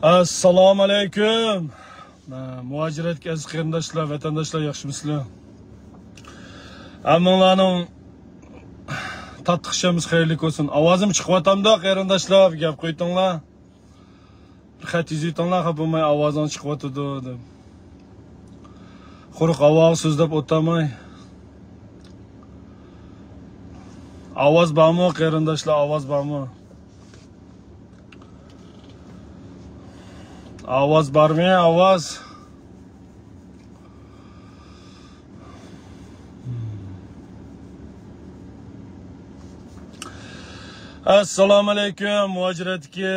Assalomu alaykum. Muhaciratga aziz qarindoshlar, vatandoshlar, yaxshimisizlar? Hammalarning tatqishimiz xayrli bo'lsin. Ovozim chiqyapti-da, qarindoshlar, gap qo'ytinglar. Bir xat yozinglar, xafa bo'lmay, ovozing chiqyapti deb. Quruq ovoz so'zlab o'tamay. Ovoz bormi, qarindoshlar, ovoz bormi? Ovoz bormi, ovoz? Assalomu alaykum, muhaciratga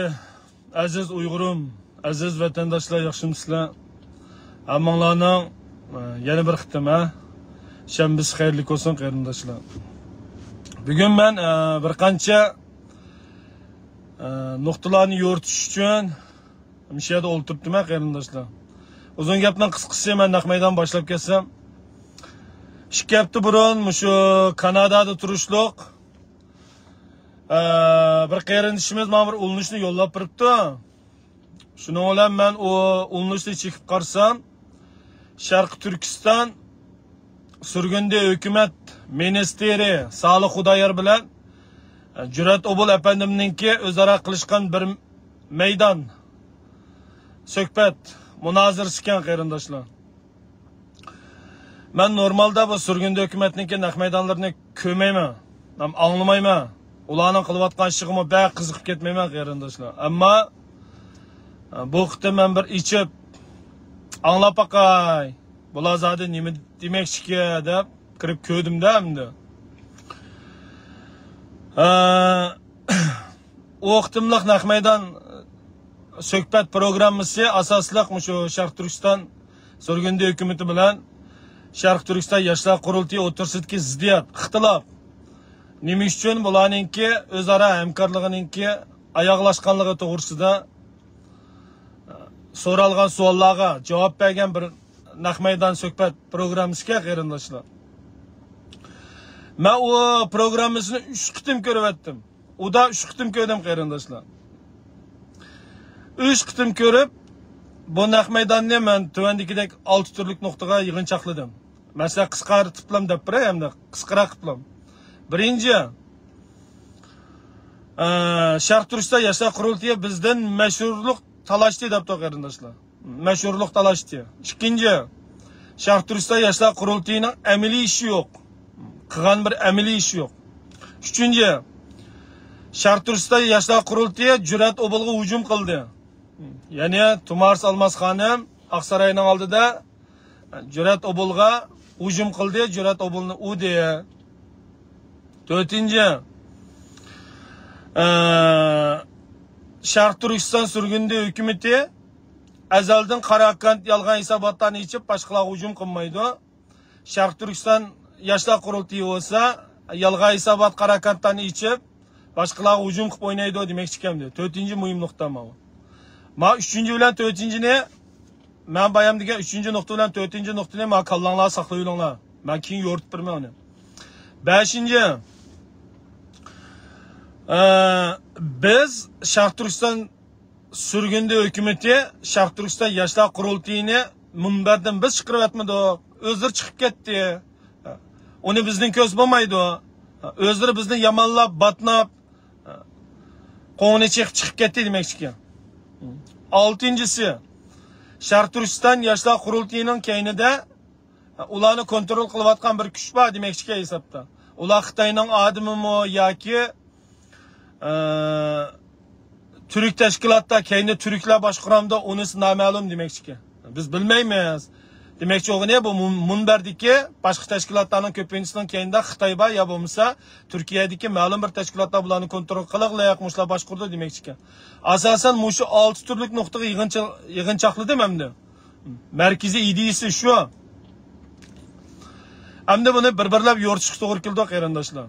aziz Uyg'urim, aziz vatandoshlar, yaxshimisizlar? Hammalarning yana bir xitim, shanbasi xayrli bo'lsin, qarindoshlar. Bugun men bir qancha nuqtalarni yoritish uchun bu yerda o'ltiribdim, qarindoshlar. Uzun gapning qisqasi men naq maydon boshlab kelsam, 2 hafta burun shu Kanadada turishliq bir qarindishimiz mana bir ulanishni yo'llab turibdi. Shuning bilan men o ulanishni chekib qarsam, Sharq Turkiston surgunda hukumat ministri Salih Xudoyor bilan Jurat Obul apandimninki o'zaro qilishgan bir maydon suhbat munozirasi ekan, qarindoshlar. Men normalda bu surgunda hukumatninki naq maydonlarini ko'rmayman, anglamayman. Ularning qilayotgan ishig'imga baq qiziqib ketmayman, qarindoshlar. Ammo bu vaqtda men bir ichib anglab baqay. Bular zodi nima demoqchi deb kirib ko'rdimda endi. O vaqtimliq naq maydon suhbat programmasi asosliq shu Sharq Turkiston surgunda hukumati bilan Sharq Turkiston yoshlar qurultiyi o'tirsidagi ziddiyat, ixtilof. Nima uchun bularningki o'zaro hamkorligininki oyoqlashganligi to'g'risida so'ralgan savollarga javob bergan bir naq maydon suhbat programmasiga, qarindoshlar. Men o programmasini 3 qitim ko'rib o'tdim. Uda 3 qitim ko'rdim, qarindoshlar. 3 qitim ko'rib, bu naq maydonni men tuvandikidek 6 turlik nuqtaga yig'inchoqladim. Mesela qisqartiblam deb biray, hamda qisqaroq qildim. Birinchi, Sharq Turkiston yoshlar qurultiyi bizdan mashhurlik talashdi deb qarindoshlar. Mashhurlik talashdi. Ikkinchi, Sharq Turkiston yoshlar qurultiyining amaliy ishi yo'q. Qilgan bir amaliy ishi yo'q. Uchinchi, Sharq Turkiston yoshlar qurultiyi Jurat Obulga hujum qildi. Ya'ni Tumars Almas xonim Aqsaroyning oldida Jurat Obulga hujum qildi, Jurat Obulni udi. To'rtinchi, Sharq Turkiston surgunda hukumati azaldan qarakant yolg'on hisobotlarni ichib boshqalarga hujum qilmaydi. Sharq Turkiston yoshlar qurultiyi bo'lsa, yolg'on hisobot qarakantlarni ichib boshqalarga hujum qilib o'ynaydi demoqchi ekanman. To'rtinchi muhim nuqta bu. Men 3-chi bilan 4-chini men bayam degan 3-chi nuqta bilan 4-chi nuqtani men kallanglar saqlayinglar. Men keyin yo'ritib berman uni. 5-chi, biz Sharq Turkiston surgunda hukumati Sharq Turkiston yoshlar qurultiyini munbardan biz chiqarib atmadi. O'zlari chiqib ketdi. Uni bizning ko'z bo'lmaydi. O'zlari bizni yomonlab, batnab, qo'ngni chiqib ketdi demoqchi ekan. 6-si, Sharq Turkiston yoshlar qurultiyining keynida ularni kontrol qilayotgan bir kuch bor demoqchi ekan hisobda. Ular Xitoyning odamimi yoki Türk tashkilotda keyni Türklar boshqaramda unisi noma'lum demoqchi ekan. Biz bilmaymiz. Demoqchi o'g'ini bu munbardagi boshqa tashkilotlarning ko'pinchisining keyinda Xitoy bor ya bo'lmasa Turkiyadagi ma'lum bir tashkilotlar bularni kontrol qilaqlayapmishlar boshqurdi demoqchi ekan. Asosan shu 6 turlik nuqtaga yig'inchoqladim endi. Markaziy ideyasi shu. Hamda buni bir-birlab yo'ritish to'g'ri keldi, qarindoshlar.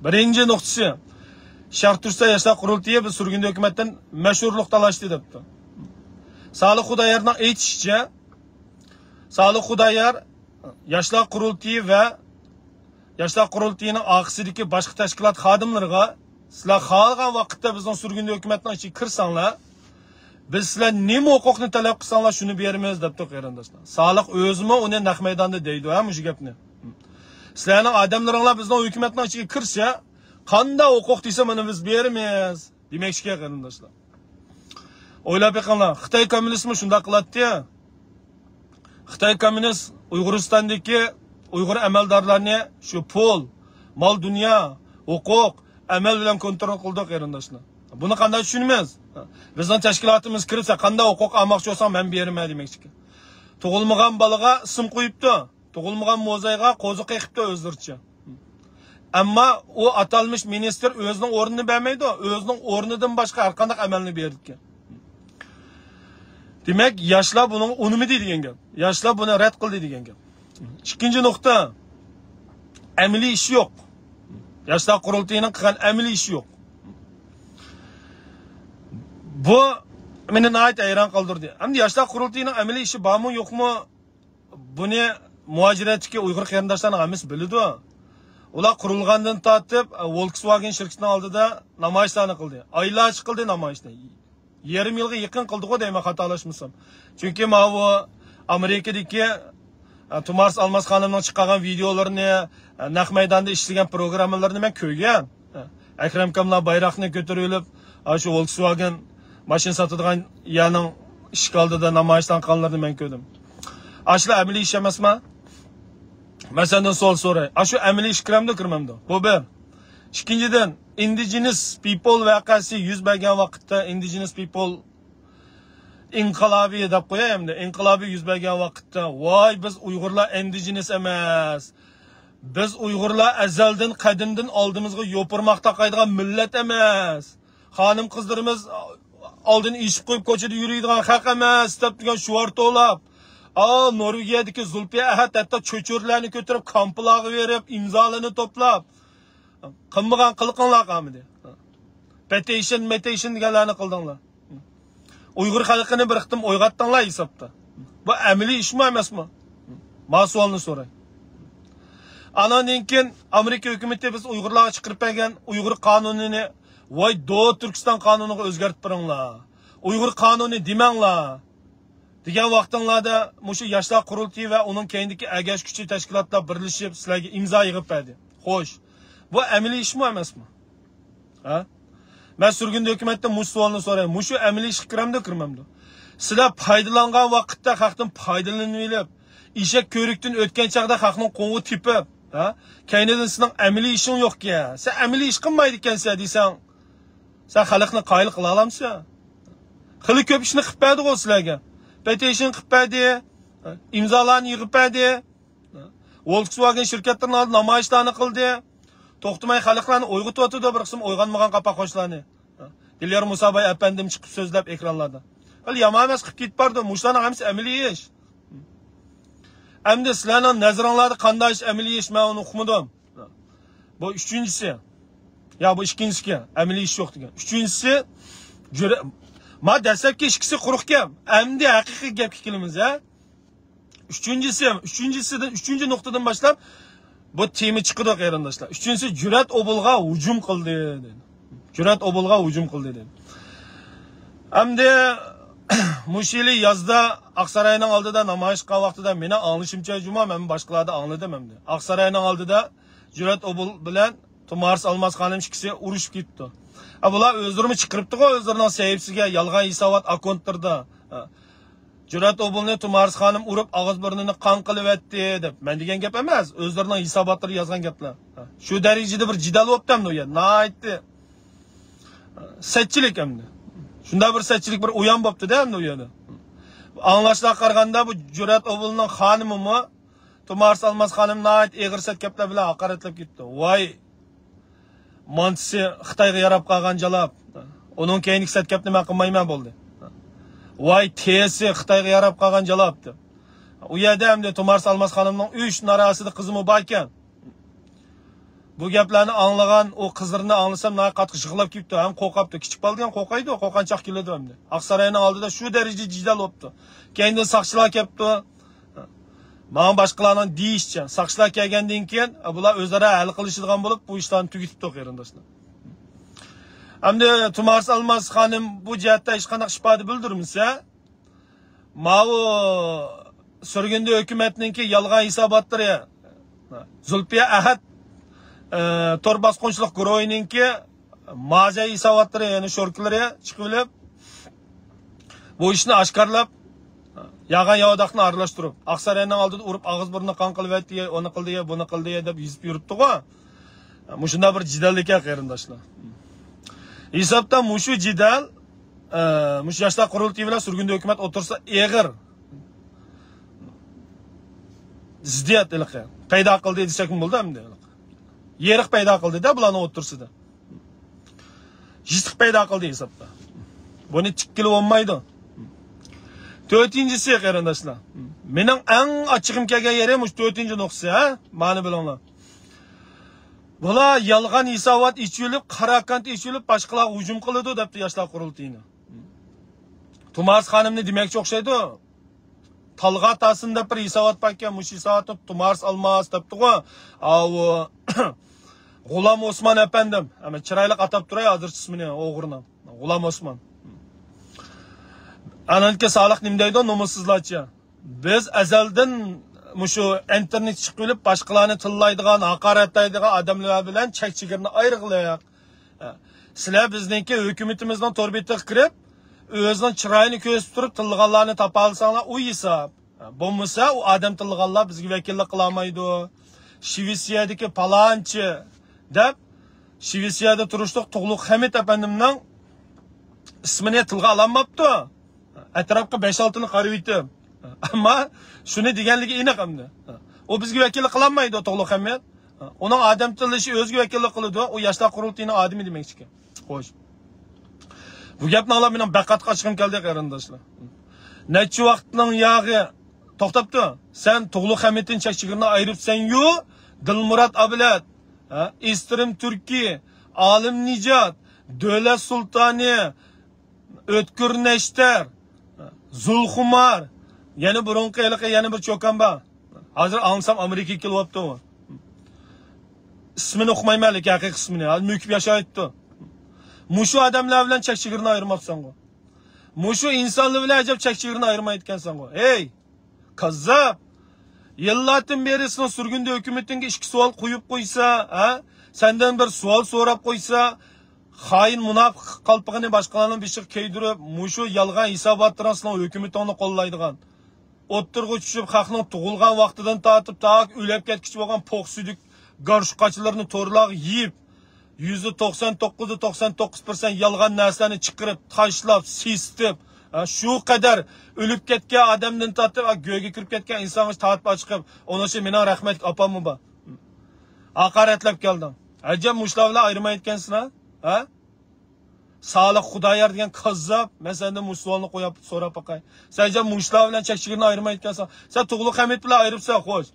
Birinchi nuqtasi, Sharq Turkiston yoshlar qurultiyi biz surgunda hukumatdan mashhurlik talashdi debdi. Salih Xudoyorning aytishicha, Salih Xudoyor yoshlar qurultiyi va yoshlar qurultiyining oqisidagi boshqa tashkilot xodimlariga sizlar xohlagan vaqtda bizning surgunli hukumatning ichiga kirsanglar, biz sizlar nima huquqni talab qilsanglar shuni beramiz debdi qarindoshlar. Soliq o'zimi uni naq maydonda deydi, ha, shu gapni. Sizlarning odamlaringlar bizning hukumatning ichiga kirsa, qanday huquq desa mana biz beramiz demoqchi qarindoshlar. O'ylab beqinglar, Xitoy kommunizmi shunday qiladi-ya. Xitoy kommunist Uyg'uristondagi Uyg'ur amaldorlarni shu pul, mol dunyo, huquq, amal bilan kontrol qildi qarindoshlar. Buni qanday tushunamiz? Bizning tashkilotimiz kirsa qanday huquq olmoqchi bo'lsam men beraman demoqchi. Tug'ilmagan bolaga ism qo'yibdi. Tug'ilmagan mo'zayga qo'zi qeqibdi o'zlaricha. Ammo u atalmış ministr o'zining o'rnini bermaydi, o'zining o'rnidan boshqa har qanday amalni berdi ekan. Demak, yoshlar buni unumidi degan gap. Yoshlar buni rad qildi degan gap. Ikkinchi nuqta, amaliy ish yo'q. Yoshlar qurultiyining qilgan amaliy ish yo'q. Bu meni nayt hayron qoldirdi. Hamda yoshlar qurultiyining amaliy ishi bormi, yo'qmi? Buni muajiratdagi Uyg'ur qarindoshlarning hammasi biladi. Ular qurilgandan tortib Volkswagen shirkatining oldida namoyishlarni qildi. Oylar chiqildi namoyishda. Yarım yilga yaqin qildi-ku deyman, xatolashmasam. Chunki bu Amerikadagi Tumars Almas xonimning chiqqan videolarini, naq maydonda ishlagan programmalarni men ko'rgan. Akram Kamlar bayroqni ko'tarilib, shu Volkswagen mashina sotadigan yaning ishga oldida namoyishdan qilganlarni men ko'rdim. Ashla amaliy ish emasmi? Masalan, so'ray. Shu amaliy ish kirmamdi. Bu bir. Ikkinchidan, indigenous people vaqasi yuz bergan vaqtda indigenous people inqilobi deb qo'yaymi? Inqilobi yuz bergan vaqtda, voy biz Uyg'urlar indigenous emas. Biz Uyg'urlar azaldan qadimdan oldimizga yo'pirmoqda qaydigan millat emas. Xonim qizlarimiz oldin ishib qo'yib ko'chada yuradigan haq emas deb turgan shuvar to'lab. Norvegiyadagi Zulfiya Ahad hatto cho'churlarni ko'tarib kamplarga berib, imzolarni to'plab qilmagan qilqinlar qamidi. Petition deganlarni qildinglar. Uyg'ur xalqini bir qitim o'yg'atdinglar hisobda. Bu amaliy ishmi emasmi? Mas'ulni so'ray. Andan keyin Amerika hukumati biz Uyg'urlarga chiqarib bergan Uyg'ur qonunini, voy Turkiston qonuniga o'zgartirib beringlar. Uyg'ur qonuni demanglar. degan vaqtinglarda mushu yoshlar qurultiyi va uning keyindagi agash kuchi tashkilotlar birlashib sizlarga imzo yig'ib berdi. Xo'sh, bu amaliy ishmi emasmi? Ha? Men surgun hukumatdan mush savolni so'rayman. Mushu amaliy ish kirmamdi. Sizlar foydalangan vaqtda xalqdan foydalanib olib, ishak ko'rikdan o'tgan chaqda xalqning qo'ng'i tepib, ha? Keynidan sizning amaliy ishing yo'q-ki. Sen amaliy ish qilmaydi ekansan desang, sen xalqni qoyil qila olamsan? Xili ko'p ishni qilib berdi-ku sizlarga. Petition qilib berdi, imzolarni yig'ib berdi. Volkswagen shirkatlarining namoyishlarni qildi. To'xtamay xalqlarni uyg'otib o'tdi, bir qism uyg'onmagan qapoqoshlarni. Dilyar Musabay apandim chiqib so'zlab ekranlarda. Hali yomon emas qilib ketib bordi. Mushlarning hammasi amaliy ish. Endi sizlarning nazaringlarda qanday ish amaliy ish men uni uqmadim. Bu uchinchisi. Ya bu ikkinchisi, amaliy ish yo'q degan. Uchinchisi ma dastlabki ikkisi quruqkan. Endi haqiqiy gapga kelamiz, ha. Uchinchi nuqtadan boshlab bu tema chiqdi qarindoshlar. Uchinchisi Jurat Obulga hujum qildi dedi. Jurat Obulga hujum qildi dedi. Endi mushili yozda Aqsarayning oldida namoyish qilgan vaqtida meni anglashimcha juma men boshqalarda angladim endi. Aqsarayning oldida Jurat Obul bilan Tumars Almas xonim ikkisi urushib ketdi. Bular o'zlarini chiqiribdi-ku, o'zlarining sahifasiga yolg'on hisobot akkauntlarda. Jurat Obulni Tumars xonim urib og'iz burnini qon qilib etdi deb. Men degan gap emas, o'zlarining hisobotlari yozgan gaplar. Shu darajada bir jidal o'tdimdi u yer. Na aytdi. Satchilik endi. Shunda bir satchilik bir uyon bo'pti-da endi u yerda. Anglashlar qaraganda bu Jurat Obulning xonimimi Tumars Almas xonim nayt eg'ir satgaplar bilan haqoratlab ketdi. Voy Montsi Xitoyga yarab qolgan jalab. Uning keyingi satgapni men qilmayman bo'ldi. Voy tesi Xitoyga yarab qolgan jalabdi. U yerda ham Tumars Almas xonimning 3 narasida qizimi bor ekan. Bu gaplarni anglagan o qizlarni anglasam na qattiq yig'lab ketdi, ham qo'rqibdi. Kichik bo'lgan qo'rqaydi, qo'rqanchoq keladi endi. Aqsarayning oldida shu darajada jidal o'pdi. Keyindan saqchilar kelibdi. Men boshqalarning deyishcha, saqchilar kelgandan keyin bular o'zaro hal qilishadigan bo'lib, bu ishlarni tugatibdi qarindoshlar. Hamda Tumars Almas xonim bu jihatda hech qanday ifade bildirmasa, ma'u surgunda hukumatninki yolg'on hisobotlari Zulfiya Ahad tor bosqinchilik guruhininki ma'zay hisobotlari, ya'ni sho'rklari chiqib bu ishni oshkorlab yağan yağdaqni aralashtirib, Aqsarayning oldida urib, og'iz burni qon qilyapti, uni qildi, buni qildi deb yuzib yuribdi-ku. Mushunda bir jidallik qarindoshlar. Hisobda mushu jidal, mush yoshlar qurultiyi bilan surgunda hukumat o'tirsa eg'ir ziddiyat ilqi paydo qildi desak bo'ldi hamda. Yeriq paydo qildi-da bularni o'tirsida. Jisq paydo qildi hisobda. Buni chikkilib olmaydi. To'rtinchisi qarindoshlar. Mening eng ochig'im kelgan yerim shu to'rtinchi nuqsa, ha? Ma'ni bilinglar. Bular yolg'on hisobot ichilib, qarakant ichilib, boshqalar hujum qiladi debdi yoshlar qurultiyini. Tumars xonimni demakchi o'xshaydi. Talg'at aslida bir hisobot pakka, mush hisobot Tumars Almas debdi-ku. G'ulom Osmon apandim. Ama chiroyli atab turay hozir ismini o'g'ridan. G'ulom Osmon. Ananki sağlık nimdeydi nomussuzlarcha. Biz azaldan mushu internet chiqib boshqalarni tillaydigan, haqoratlaydigan odamlar bilan chek-chegirni ayirg'ilak. Sizlar bizningki hukumatimizdan to'rbetiga kirib, o'zining chiroyini ko'rsatib turib tillaganlarni topa olsanglar, u hisob. Bo'lmasa, u odam tillaganlar bizga vakillik qila olmaydi. Shvetsiyadagi palonchi deb Shvetsiyada turishliq Tug'luq Hamid apandimning ismini tilga olmabdi. Atrofga 5-6 ni qarab yetib. Ammo shuni deganligi aniq hamda. O bizga vakillik qila olmaydi Tug'luq Hamid. Uning odam tillashi o'ziga vakillik qiladi. U yoshlar qurultiyining odami demoqchi ekan. Xo'sh. Bu gapni olib men baqatga chiqim keldi qarindoshlar. Necha vaqtning yog'i to'xtabdi. Sen Tug'luq Hamidning chekchigini ayiribsan-yu, Dilmurod Ablat, Istrim Turki, Olim Nijot, Davlat Sultoni, O'tkir Nashtar, Zulxumar, yana burunqi eliqi yana bir cho'kan bor. Hozir ansam Amerikaga kelyapti u. Ismini o'qimayman, lekin haqiqiy ismini, mukib yashayapti. Mushu odamlar bilan chekchigirni ayirmabsan-ku. Mushu insonlar bilan ajab chekchigirni ayirmayotgansan-ku. Hey, kazzab. Yillardan beri sen surgunda hukumatingga ikki savol qo'yib qo'ysa, ha? Sendan bir savol so'rab qo'ysa, xoin munofiq qalpig'ini boshqalarning bishiq keydirib, mushu yolg'on hisobotlarni hukumatni qo'llaydigan. O'ttirg'i tushib, xalqning tug'ilgan vaqtidan tortib, o'lib ketkichi bo'lgan po'qsudik garshqachilarni to'rlaq yeyib, %99.99% yolg'on narsalarni chiqarib, tashlab, sistib, shu qadar o'lib ketgan odamdan tortib, go'ga kirib ketgan insonni tortib chiqib, ona shu mening rahmat opammi bor. Haqoratlab keldim. Ajab mushlar bilan ayirmayotgansiz, ha? Sağlık Xudoyor degan kazzab, men sendan musulmonni qo'yib so'rab boqay. Sen ajab mushlar bilan chekchigirni ayirmayotgansan. Sen Tug'luq Hamid bilan ayiribsan, xo'sh.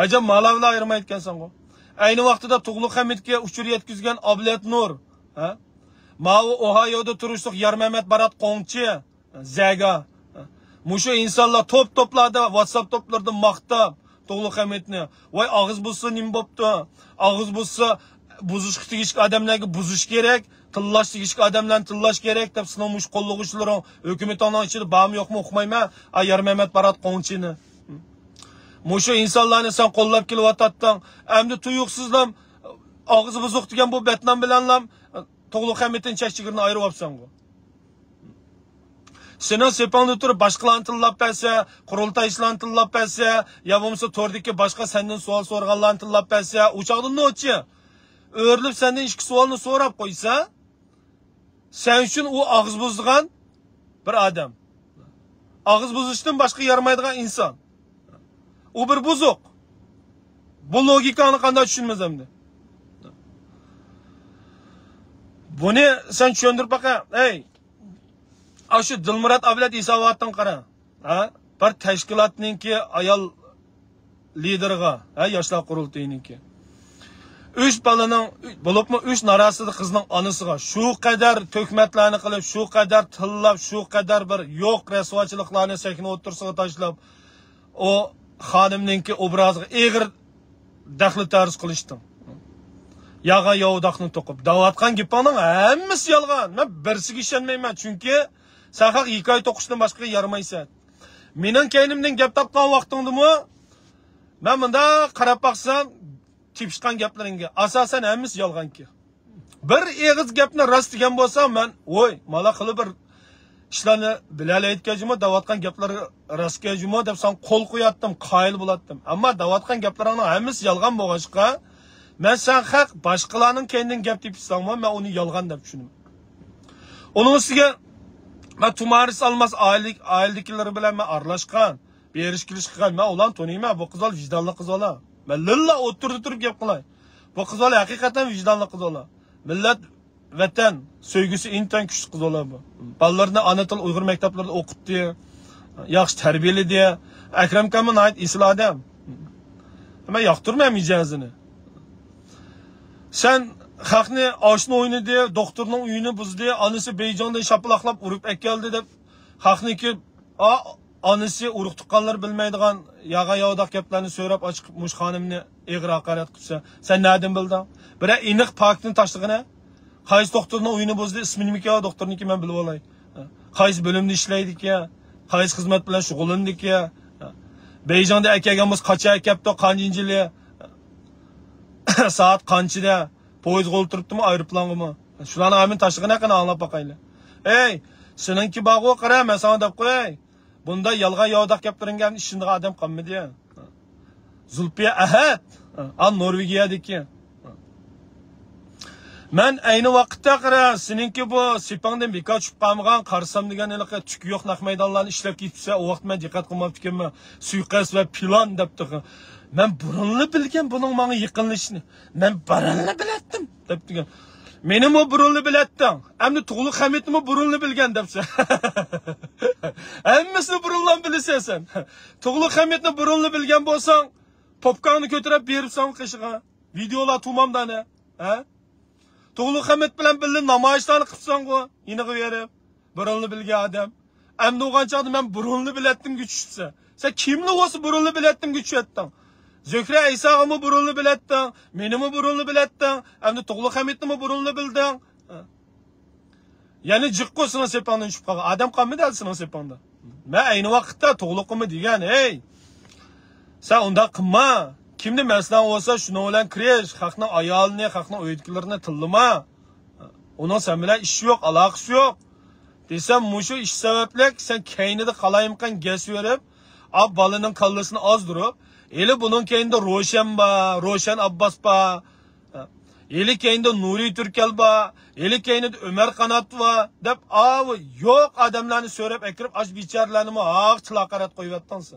Ajab Malav bilan ayirmayotgansan-ku. Ayni vaqtida Tug'luq Hamidga uchur yetkizgan Ablat Nur, ha? Ma'u Ohio'da turishliq Yarmamat Barat Qo'ngchi, Zaga. Mushu insonlar to'p-to'plarda WhatsApp to'plarida maqtab Tug'luq Hamidni, "Voy og'iz bo'lsa nim bo'pti? Og'iz bo'lsa buzish tegishli odamlarga buzish kerak, tillash tegishli odamlarni tillash kerak" deb sinomush qo'llag'uvchilar hukumatning ichida bormi yo'qmi o'qimayman. Yarmamat Barat Qo'ngchini. Mushu insonlarni sen qo'llab kelyapsan. Endi tuyuqsizlam og'iz buzuq degan bu Betnam bilanlam Tug'luq Hamidning chekchigirni ayiribsan-ku. Senin sepanda turib boshqalarni tillab bersa, qurultaychilarni tillab bersa, yo bo'lmasa to'rdagi boshqa sendan savol so'raganlarni tillab bersa, o'chaqda nochi o'rilib sendan ikki savolni so'rab qo'ysa, sen uchun u og'iz buzgan bir odam. Og'iz buzishdan boshqa yaramaydigan inson. U bir buzuq. Bu logikani qanday tushunmasam-da. Buni sen tushundirib baqa. Ey, shu Dilmurod Ablat hisobotdan qara. Ha? Bir tashkilotninki ayol lideriga, ha, yoshlar qurultiyiniki. 3 balaning bo'libmi 3 narasida qizning onasiga shu qadar to'kmatlarni qilib, shu qadar tillab, shu qadar bir yo'q rasvochiliklarni sakna o'tirsiga tashlab, o xonimninki obraziga eg'ir daxli tarz qilishdi. Yağa yovdaqni to'qib. Davatgan gapning hammasi yolg'on. Men birsiga ishonmayman, chunki sen haq hikoya to'qishdan boshqa yaramaysan. Mening keynimdan gap topgan vaqtingdimi? Men bunda qarab baqsam, tepishgan gaplaringga asosan hammasi yolg'onki. Bir eg'iz gapni rost degan bo'lsam, men voy, mala qilib bir ishlarni bilalayotganjimi, davatgan gaplari rostgajimi deb sen qo'l qo'yatdim, qoyil bo'latdim. Ammo davatgan gaplaringning hammasi yolg'on bo'lg'achqa, men sen haq boshqalarning kendidan gap tepsangman, men uni yolg'on deb tushunaman. Uning ustiga men Tumaris Almas ailedagilar bilan men aralashgan, berish kelish qilgan. Men ularni taniyman, bu qizlar vijdonli qizlar. Men lilla o'tirib turib gap qilay. Bu qizlar haqiqatan vijdonli qizlar. Millat vatan sevgisi intan kuchli qizlar bu. Balalarni ana til Uyg'ur maktablarida o'qitdi, yaxshi tarbiyaladi. Akram Kamal ayt isl odam. Men yoqtirmayman ijozini. Sen xalqni oshni o'ynadi, doktorning uyini buzdi, onasi Beyjonda shapaloqlab urib keldi deb xalqniki onasi urug' tuqqanlar bilmaydigan yağa yovdaq gaplarni so'rab ochiq mush xonimni eg'ir haqorat qilsa, sen na'dan bilding? Bira iniq paktni tashlag'ini, qaysi doktorning uyini buzdi, ismi nima ekan doktorniki men bilib olay. Qaysi bo'limda ishlaydi-ki, qaysi xizmat bilan shug'ullandik-ki, Beyjonda akagamiz qacha akapti, qanchinchili soat qanchida poyezga o'tiribdimi, aeroplanmi? Shularni amin tashlag'ini qana anglab boqayli. Ey, seningki bog'o qara, men sana deb qo'yay. Bunda yolg'on yovdaq gapiringan ishindigan odam qolmadi. Zulfiya Ahad, Norvegiyadagi. Men ayni vaqtda qara, seninki bu sepangdan bekor tushib qolmagan, qarsam degan iliqqa tuki yo'q naq maydonlarni ishlab ketsa, u vaqt men diqqat qilmabdi ekanman. Suiqasd va plan debdi. Men burunli bilgan buning menga yiqilishini. Men baranli bilatdim debdi. Menim o burunli bilatding. Endi tug'liq Hamidni burunli bilgan debsa. Hammasini burunlan bilasan sen. Tug'liq Hamidni burunli bilgan bo'lsang, popkani ko'tarib beribsan qishig'a. Videolar tumamdani, ha? Tug'liq Hamid bilan birga namoyishlarni qilsan-ku, yiniga berib. Burunli bilgan odam. Endi o'g'anchaqda men burunli bilatdim güchitsa. Sen kimni o'zi burunli bilatdim güchatding? Zöhre Aysa'mı burunlu bilettin, menimi burunlu bilettin, hem de Tug'liq Hamidni burunlu bildin. Yani jiqqo sına sepanda düşüp kalgan. Adam qanmidi al sına sepanda. Men aynı vaqtda Tug'liqmi degan, hey. Sen unda qilma. Kimni maslan olsa shuni bilan kirish, xalqning ayolini, xalqning uydagilarini tillama. Onun sen bilan ishi yo'q, aloqasi yo'q. Desam, mushu ish sababli sen kaynida qalayimqan gas verib, ab balaning kallasini ozdirib, eli bunun keyinde Roşen ba, Roşen Abbas ba, eli keyinde Nuri Türkel ba, eli keyinde Ömer Kanat va, deb abi yok adamlarını söylep ekirip aç biçarlarını ağçıl hakaret koyuvattansa.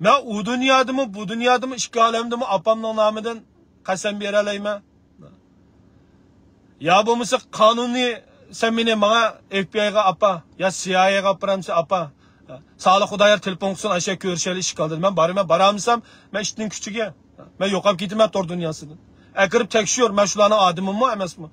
Ben o dünyada mı, bu dünyada mı, iki alemde mi apamның namıdan qasam beraleyme? Ya bu mısır kanuni sen beni bana FBI'ga apa, ya CIA'ga aparamsa apa. Sağlı Xudayar telefon qilsin, aşağı görüşeli iş kaldı. Ben baramsam, ben işinin küçüge. Ben yoqab ketmem tor dünyasıdan. Ekirip tekşiyor, ben şularning adımım mı, emas mı?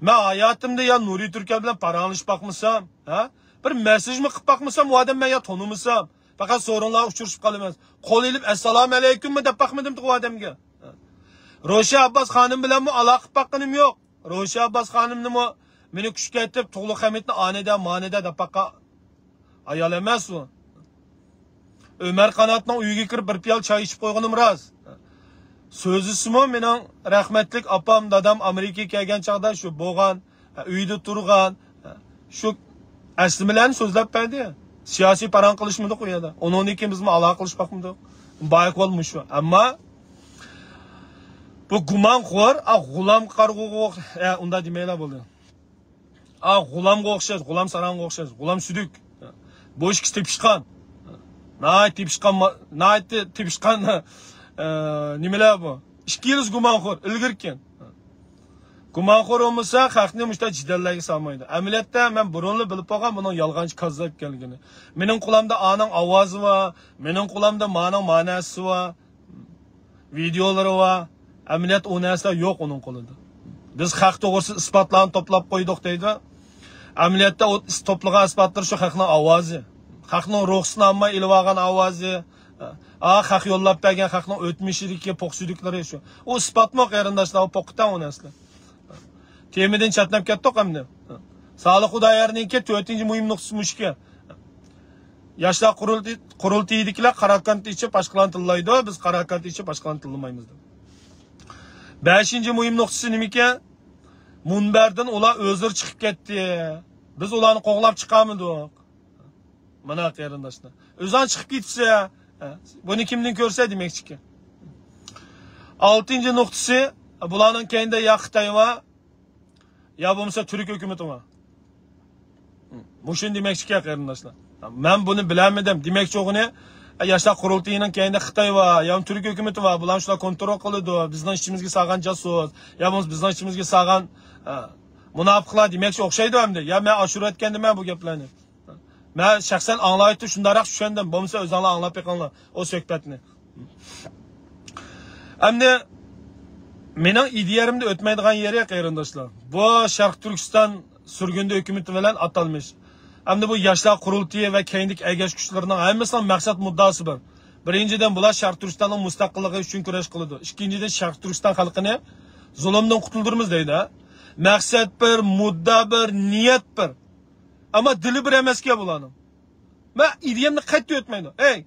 Ben hayatımda ya Nuri Türkel bilen paranlış bakmışsam, ha? Bir mesaj mı qilib bakmışsam, o adam ben ya tanımışsam. Fakat sorunlar uçuruşup kalamaz. Kol elip, Esselamu Aleyküm mü deb bakmadım o adamga. Roşa Abbas Xanım bilen mi aloqa qilib bakkanım yok. Roşa Abbas Xanımni mi, meni kuchga etib, Tug'liq Hamidni anida, manida deb bakka ayol emas u. Ömer Kanatning uyiga kirib bir piyol choy ichib qo'yganim rost. So'zisimi mening rahmatlik opam, dadam Amerikaga kelgan chaqda shu bo'lgan, uyda turgan, shu asli bilan so'zlab berdi. Siyosiy paran qilishmidi qo'yadi. Onun ikki bizmi aloqa qilish baxmidi. Bayq bo'lmush shu. Ammo bu gumonxo'r, g'ulam qarg'uga, unda demaylar bo'ldi. G'ulamga o'xshash, g'ulam saranga o'xshash, g'ulam suduk. Bu ish tepishgan. Tepishgan nimalar bu? 2 yil gumonxo'r, ilgirkin. Gumonxo'r bo'lmasa, xalqni mushta jidallarga solmaydi. Amaliyotda men burunli bilib qolgan buning yolg'onchi qazzab kelgani. Mening qulamda aning ovozi va, mening qulamda ma'no ma'nosi va, videolari va, amaliyot u narsa yo'q uning qo'lida. Biz xalq to'g'risida isbotlarni to'plab qo'ydik deydi. Amaliyotda o to'plagan isbotlar shu xalqning ovozi. Xalqning ruhsini olmay ilib olgan ovozi, Haq yollab bergan haqning o'tmishidagi poqsizliklari shu. U isbotmoq qarindoshlar, o poqdan o narsa. Temidan chatnab ketdik hamda. Sog'liq Xudoyarninki 4-muhim nuqtasi mushka. Yoshlar qurultiyidikilar qarakant ichib boshqalarni tillaydi, biz qarakant ichib boshqalarni tillamaymiz. 5-muhim nuqtasi nima ekan? Munbardan ular o'zir chiqib ketdi. Biz ularni qo'g'lab chiqamidik. Mana qarindoshlar. O'zan chiqib ketsa, buni kimdan ko'rsa demakchi. 6-nuqtasi bularning keyinda ya Xitoy va ya bo'lmasa Turk hukumati va. Mushun demakchi qarindoshlar. Men buni bilamadim. Demakchi o'g'ini yoshlar qurultiyining keyinda Xitoy va ya Turk hukumati va bular shular kontrol qiladi. Bizning ichimizga salgan jasus, ya bo'lmasa bizning ichimizga salgan munofiqlar demakchi o'xshaydi hamda. Ya men ashurayotgandim men bu gaplarni. Men shaxsan anglaytib shundaroq tushundim. Bo'lmasa o'zinglar anglab beqinglar o suhbatni. Hamda mening ideyalarimda o'tmaydigan yeri qarindoshlar. Bu Sharq Turkiston surgunda hukumati bilan atalmış. Hamda bu yoshlar qurultiyi va keyinlik agash kuchlarining hammasining maqsad muddasi bor. Birinchidan bular Sharq Turkistonning mustaqilligi uchun kurash qiladi. Ikkinchidan Sharq Turkiston xalqini zulmdan qutuldiramiz deydi. Maqsad bir, mudda bir, niyat bir. Ama dili bir emasga bularning. Men ideyamni qaytib o'tmaydi. Ey,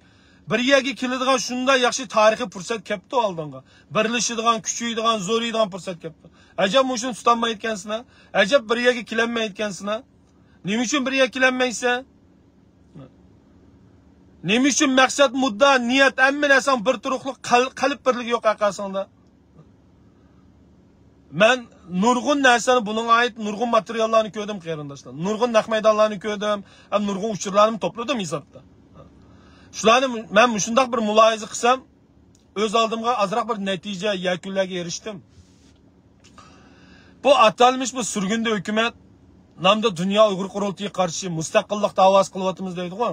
bir yerga keladigan shunday yaxshi tarixiy fursat kelibdi oldinga. Birlashadigan, kuchaydigan, zo'raydigan fursat kelibdi. Ajab mushun tutanmayotgansizlar. Ajab bir yerga kelanmayotgansizlar. Nima uchun bir yerga kelanmaysa? Nima uchun maqsad, mudda, niyat hamma narsa bir turuqlik qalb birligi yo'q aqasingda. Men nurg'un narsani bunga oid nurg'un materiallarni ko'rdim qarindoshlar. Nurg'un naq maydonlarni ko'rdim, ham nurg'un uchurlarni to'pladim hisobda. Shularni men shundoq bir mulohaza qilsam, o'z oldimga azroq bir natija, yakunlarga erishdim. Bu atalmış bu surgunda hukumat namda Dünya Uyg'ur qurultiyiga qarshi mustaqillik da'vosi qilyapmiz deydi-ku.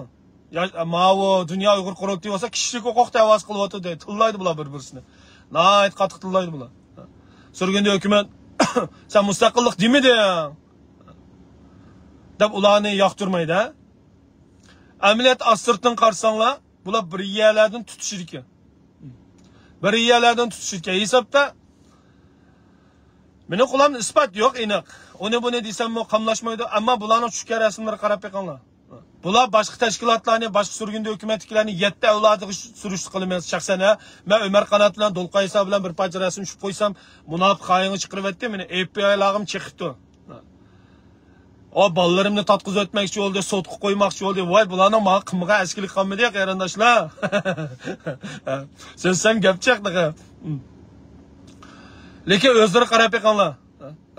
Ya mavo Dünya Uyg'ur qurultiyi bo'lsa kishilik huquq da'vosi qilyapti deydi. Tillaydi bular bir-birini. Nayt qattiq tillaydi bular. Surgunda hukumat sen mustaqillik demeding deb ularni yoqtirmaydi. Amaliyat asırtdan qarsanglar, bular bir yerlardan tutishir ekan. Bir yerlardan tutishir ekan. Hisobda meni qo'limda isbot yo'q aniq. Uni buni desam qamlashmaydi, ammo bularning tushgan rasmlari qarab beqinglar. Bular boshqa tashkilotlarni, boshqa surgunda hukumatchilarni 7 avlodiga surishti qilamiz shaxsan. Men Umar Qanot bilan Dolqaysa bilan bir parcha rasm tushib qo'ysam, munofiq xayinga chiqiribdi, meni API'larım chiqibdi. O balllarımni tatqizib o'tmoqchi bo'ldi, sotqa qo'ymoqchi bo'ldi. Voy, bularning menga qimga askilik qilmadi qarindoshlar. Sensam gap chiqdi. Lekin o'zlari qarab beqinglar.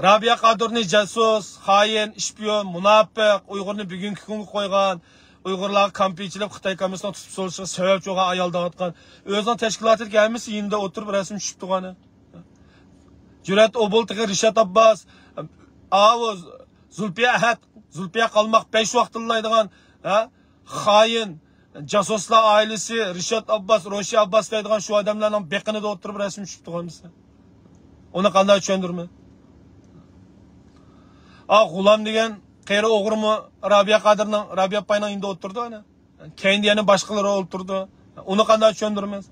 Rabia Qadirni jasus, xayin, ishpiyon, munofiq, Uyg'urni bugungi kunga qo'ygan, Uyg'urlar kompiychilab Xitoy komissiyasidan tutib so'rashga sabab bo'lgan ayoldan otgan, o'zining tashkilotiga hammasi yinda o'tirib rasm tushib turgani. Jurat Oboltiga Rishad Abbas, Avuz Zulfiya Ahad, Zulfiya qalmoq 5 vaqt tillaydigan, xayin, jasuslar oilasi, Rishad Abbas, Roshi Abbas deydigan shu odamlarning beqinida o'tirib rasm tushib turganmiz. Uni qanday tushundirmi? G'ulam degan qeri o'g'rimi Rabia Qadirning, Rabia Payning inda o'tirdi ana. Keyin yana boshqalari o'tirdi. Uni qanday tushundirmiz?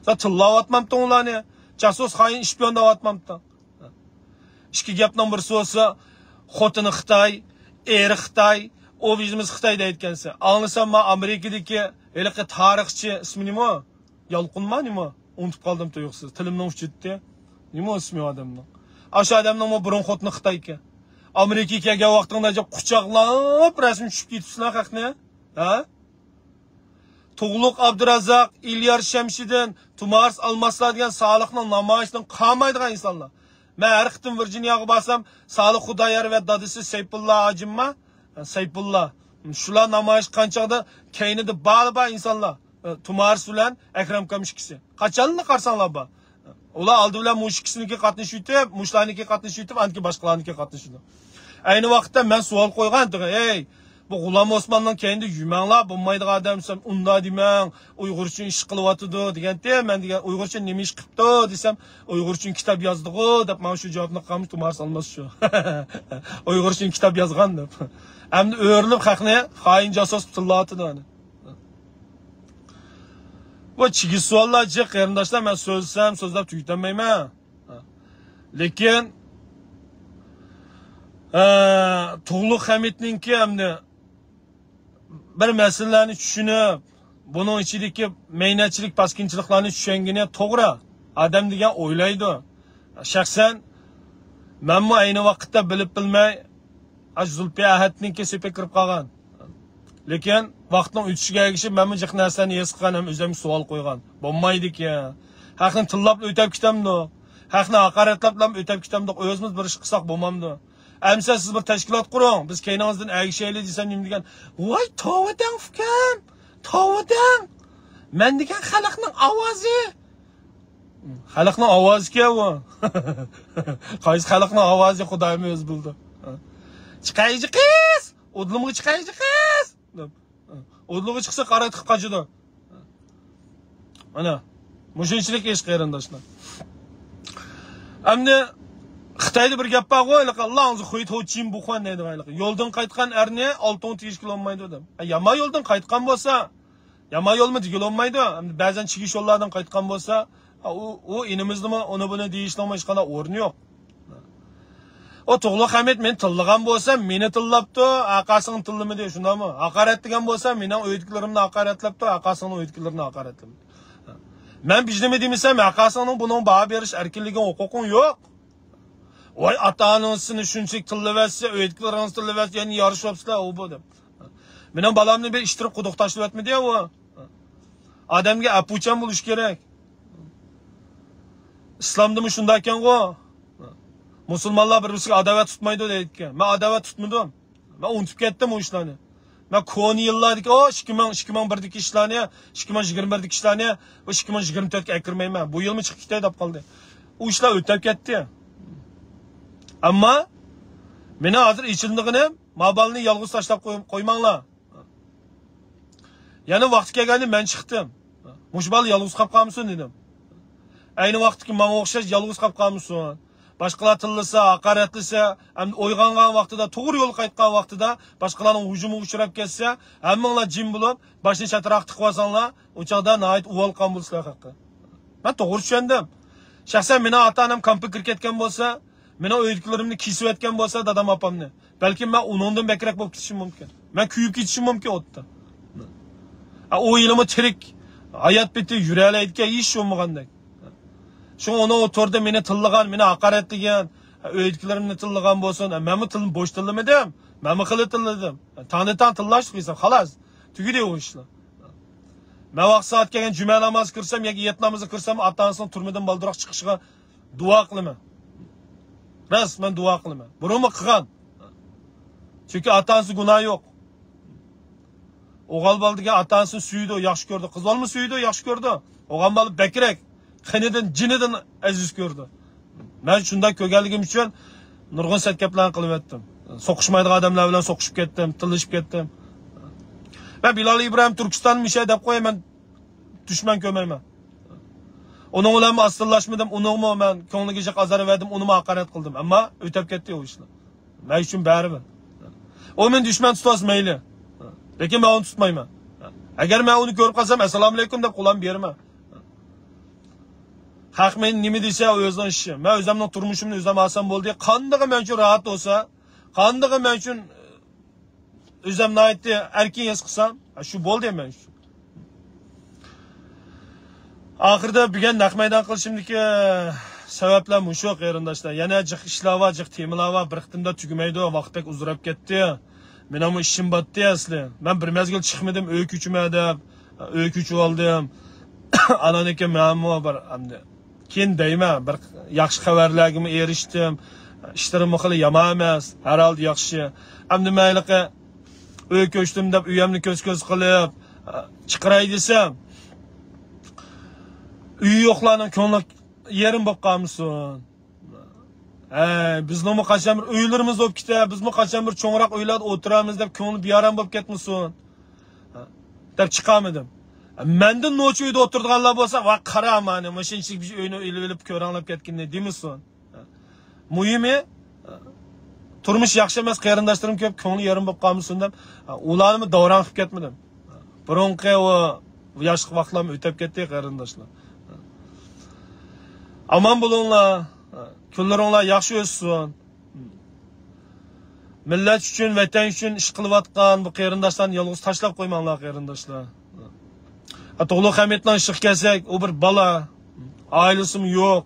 Sa tillayotmamdi ularni. Jasus xayin ishpiyon deyotmamdi. Ikki gapning birisi bo'lsa xotini Xitoy, eri Xitoy, o'zimiz Xitoyda aytgansa. Anglasam men Amerikadagi haliqi tarixchi ismi nima? Yolqinma nima? Unutib qoldim to'yuqsiz. Tilimdan uchitdi. Nima ismi odamning? O'sha odamning burun xotini Xitoy ekan. Amerikaga kelgan vaqtingda quchoqlab rasm tushib ketibsizlar haqni. Tug'luq Abdurazzoq, İlyar Shamshiddin, Tumars Almaslar degan Salihning namoyishidan qolmaydigan insonlar. Men har qitim Virginiyaga borsam, Salih Xudoyar va dadisi Sayfullah Ajimma, Sayfullah. Shular namoyish qanchaqda keynida ba'zi insonlar. Tumars bilan Akram Kamishkisi. Qachonli qarsanglar bor. Ular oldi bilan mushkisiniga qatnashib, mushlarniki qatnashib, anki boshqalarniki qatnashdi. Ayni vaqtda men savol qo'ygandim, ey, bu G'ulom Osmonning keyinda yumanglar bo'lmaydigan odamsan, unda demang, Uyg'ur uchun ish qilyotdi deganda, men degan Uyg'ur uchun nima ish qilibdi desam, Uyg'ur uchun kitob yozdi-ku deb men shu javobni qilamiz, Tumars olmas shu. Uyg'ur uchun kitob yozgan deb. Endi o'rilib haqni xoin jasos tillayotdi. Bu çiğ suallar cık qarindoshlar, men so'zlab tugatanmayman. Lekin Tug'luq Hamidninki hamda bir masalalarni tushunib, buning ichidagi mehnatchilik, paskinchiliklarni tushungani to'g'ri. Odam degan o'ylaydi. Shaxsan men bu ayni vaqtda bilib bilmay Zulfiy Ahadninki sepib kirib qolgan. Lekin vaqtning o'tishiga ergishib men bu jiq narsani his qilganim, o'zim savol qo'ygan. Bo'lmaydi-ki. Haqni tillab o'tab ketamdi. Haqni haqoratlab o'tab ketamdi. O'zimiz bir ish qilsak bo'lmamdi. Amsa siz bir tashkilot quring. Biz keyningizdan ergishaylik desam nima degan? Voy, tovadang ukam. Tovadang. Men degan xalqning ovozi. Xalqning ovozi-ku bu. Qaysi xalqning ovozi Xudoyim o'zi bildi. Chiqayji qiz. Odlimga chiqayji qiz. Odluğa chiqsa qara tiqib qochadi. Mana mushunchilik ish qarindoshlar. Hamda Xitoyda bir gap bor qo'y, Allohni qo'yib ho'chim bu xon deydi g'ayliq. Yo'ldan qaytgan erni oltin tegish kilolmaydi dedim. Yama yo'ldan qaytgan bo'lsa, yama yo'lmi digilolmaydi. Ba'zan chigish yo'llardan qaytgan bo'lsa, u inimizdimi, uni buni deyishning hech qanday o'rni yo'q. O Tug'luq Hamid men tillagan bo'lsa, meni tillabdi, aqasini tillamadi, shundaymi? Haqorat degan bo'lsa, mening o'yitkilarimni haqoratlabdi, aqasini o'yitkilarini haqoratlabdi. Men bijnimi demisam, aqasini buning baho berish erkinligiga huquqim yo'q. Voy, ota-onasini shunchalik tillaversa, o'yitkilaringizni tillaversa, yana yarashyapsizlar, u bu deb. Mening balamni bir ishtirib quduq tashlab o'tmadi-ya u. Odamga apuchan bo'lish kerak. Islomda shunday ekan-ku. Musulmonlar bir-biriga adovat tutmaydi deydi-ki. Men adovat tutmadim. Men unutib ketdim o ishlarni. Men ko'ni yillardagi 2001dagi ishlarni, 2021dagi ishlarni, 2024ga kirmayman. Bu yilmi chiqib ketay deb qoldi. U ishlar o'tib ketdi. Ammo meni hozir ichimligini, mobilni yolg'iz tashlab qo'ymanglar. Yana vaqti kelganda men chiqdim. Mushbal yolg'iz qolib qolmisan dedim. Ayni vaqtda menga o'xshash yolg'iz qolib qolmisan. Başqalar tillasa, haqoratlasa, ham o'yg'ongan vaqtida, to'g'ri yo'l qaytgan vaqtida boshqalarning hujumiga uchrab ketsa, hammanglar jim bo'lib, boshni chatroq tiqib olsanglar, o'chaqda nihoyat uvolqon bo'lsizlar haqqa. Men to'g'ri tushundim. Shaxsan meni ota-onam kampga kirib ketgan bo'lsa, meni o'yitkilarimni kesib etgan bo'lsa, dadam opamni, balki men uningdan bekrak bo'lib ketishim mumkin. Men kuyib ketishim mumkin o'tda. O yilimi tirik, hayot biti yuralaydigan ish bo'lmagandek. Şu onu oturdu, meni tillagan, meni haqoratlagan, o'yitkilarimni tillagan bo'lsin. Men mi tilim bo'sh tillamadim? Men mi qilib tilladim? Tanidan tillash qilsam, xolos. Tugidi o ishlar. Men vaqt soat kelgan juma namozi kirsam yoki yet namozi kirsam, ota-onasining turmadan baldiroq chiqishiga duo qilaman. Rasman duo qilaman. Burunmi qilgan. Chunki ota-onasi gunoh yo'q. O'g'il baldiga ota-onasini suydi, yaxshi ko'rdi. Qiz olmi suydi, yaxshi ko'rdi. O'g'il bola bekrak. Qinidan, jinidan aziz ko'rdi. Men shunday ko'rganligim uchun nurg'un satkaplarni qilib o'tdim. So'qishmaydigan odamlar bilan so'qishib ketdim, tillashib ketdim. Men Bilal Ibrohim Turkiston mishay deb qo'yaman, dushman ko'mayman. Uning bilan asillashmadim, uningmi men ko'ngliga jiq azar verdim, unimi haqorat qildim, ammo o'tib ketdi o ishlar. Men uchun baribir. O men dushman tutas mayli. Lekin men uni tutmayman. Agar men uni ko'rib qolsam, assalomu alaykum deb qo'lim berma. Haq men nima desa o'zining ishi. Men o'zimning turmushimni o'zim olsam bo'ldi. Qanday men uchun rahat bo'lsa, qanday men uchun o'zimni aytdi, erkin his qilsam, shu bo'ldi men uchun. Oxirida bugun naq maydon qilishimdagi sabablar shu qarindoshlar. Yana jiq ishlar, jiq temalar bir qitimda tugamaydi, vaqtdek uzrab ketdi. Men ham ishim batdi asli. Men bir mezgil chiqmadim, uy kuchima deb, uy kuchib oldim. Ananiki men bir hamda keyin deyman, bir yaxshi xabarlarga erishdim. İşlerim xili yomon emas, har holda yaxshi. Hamda mayliqa uy ko'chdim deb uyimni ko'z-ko'z qilib chiqiray desam, uy yo'qlarning ko'ngli yerim bo'lib qolmisin. Bizning qachon bir uylarimiz bo'lib ketadi, bizning qachon bir cho'ngroq uylarda o'tiramiz deb ko'ngli biyaram bo'lib ketmasin. Deb chiqamadim. Mendan nocha uyda o'tirganlar bo'lsa, va qara meni, mashinchilik bir uyni ilib ko'ranglab ketganda demisin. Muhimi turmush yaxshi emas, qarindoshlarim ko'p, ko'ngli yarim bo'lib qolmasin deb, ularni davron qilib ketmadim. Burunqi o Yaşlıq vaxtlarım ötəb ketdi qarindaşlar. Aman bulunlar. Kunlaringlar yaxshi o'ssin. Millat uchun, vatan uchun ish qilayotgan bu qarindoshlarni yolg'iz tashlab qo'ymanglar qarindoshlar. To'g'ri Hamiddan shiq kelsak, u bir bola, oilasi yo'q.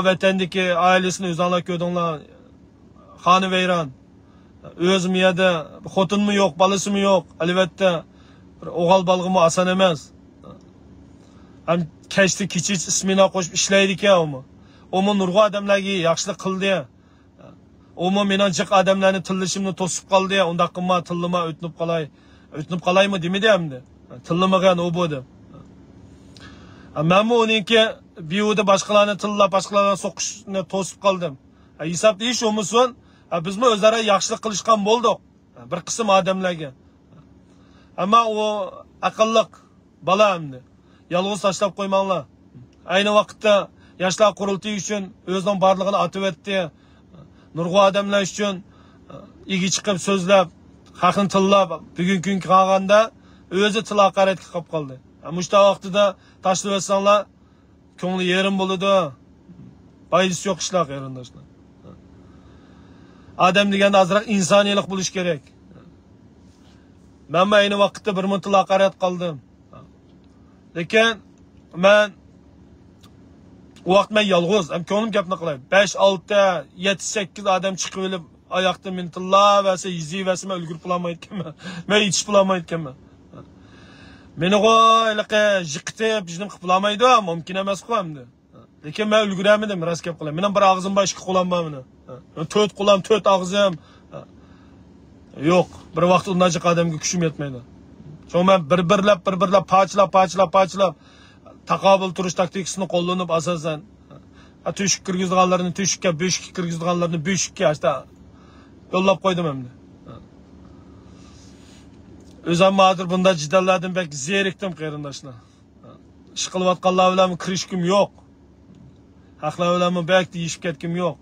Vatandagi oilasini o'zinglar ko'rdinglar. Xoni vayron. O'zim yerda xotinmi yo'q, bolasimi yo'q. Albatta bir o'g'il balg'imi oson emas. Ham kechdi kichik ismini qo'shib ishlaydi ekan u. Omo nurg'a odamlarga yaxshilik qildi. Omo mening jiq odamlarni tillishimni to'sib qoldi. Undaq qilma, tillima o'tnib qolay. O'tnib qolaymi demidi hamdi. Tillamagan u bo'ldi. Men uninki biyuda boshqalarni tillab, boshqalarga so'qishni to'sib qoldim. Hisob deyish o'musin, bizmi o'zaro yaxshilik qilishgan bo'ldik. Bir qism odamlarga. Ammo u aqlliq bola hamdi. Yolg'iz tashlab qo'ymanglar. Ayni vaqtda yoshlar qurultiyi uchun o'zining borlig'ini atib o'tdi. Nurg'a odamlar uchun igi chiqib so'zlab, haqni tillab, bugun kun qolganda o'zi til haqoratga qolib qoldi. Mushta vaqtida tashlab o'tsanglar, ko'ngli yerim bo'ladi. Foydasi yo'q ishlar qarindoshlar. Odam deganda azroq insoniylik bo'lish kerak. Men ayni vaqtda bir til haqorat qildim. Lekin men o vaqt men yolg'iz, ham ko'nglim gapni qilay. 5, 6, 7, 8 odam chiqib olib, oyoqda men tillavasi, yizivasima ulgurib qolmayotganman. Men yetish qolmayotganman. Meni qo'yliqqa jiqitib, jizim qilib qolmaydi, mumkin emas qo'yamdi. Lekin men ulguramadim, rost gap qilay. Mening bir og'zim bor, ikki qo'lim bor meni. 4 qo'lim, 4 og'zim. Yo'q, bir vaqt undan jiq odamga kuchim yetmaydi. Çünkü ben bir-birlab, parçalab, taqobil turish taktikasini qo'llanib asosan teshik kirgizganlarni teshikka, beshikka kirgizganlarni beshikka asta yo'llab qo'ydim endi. O'zim hozir bunda jidallardan bek zerikdim qarindoshlar. Ish qilayotganlar bilan kirishkim yo'q. Haqlar bilan bek deyishib ketkim yo'q.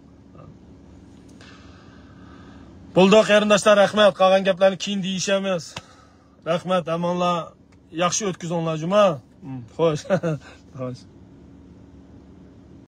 Bo'ldi qarindoshlar, rahmat. Qolgan gaplarni keyin deyishamiz. Rahmat, amonlar. Yaxshi o'tkazinglar juma. Xo'sh. Xo'sh.